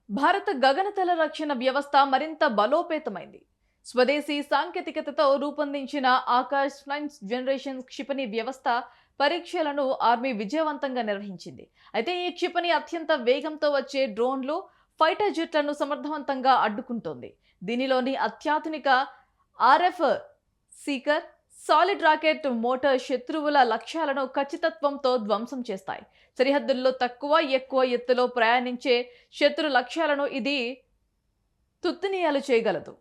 భారత గగనతల రక్షణ వ్యవస్థ మరింత బలోపేతమైంది. స్వదేశీ సాంకేతికతతో రూపొందించిన ఆకాశ్ ఫ్లైన్స్ జనరేషన్ క్షిపణి వ్యవస్థ పరీక్షలను ఆర్మీ విజయవంతంగా నిర్వహించింది. అయితే ఈ క్షిపణి అత్యంత వేగంతో వచ్చే డ్రోన్లు, ఫైటర్ జెట్లను సమర్థవంతంగా అడ్డుకుంటోంది. దీనిలోని అత్యాధునిక RF seeker, solid rocket motor శత్రువుల లక్ష్యాలను ఖచ్చితత్వంతో ధ్వంసం చేస్తాయి. సరిహద్దుల్లో తక్కువ, ఎక్కువ ఎత్తులో ప్రయాణించే శత్రు లక్ష్యాలను ఇది తుత్తునియాలు చేయగలదు.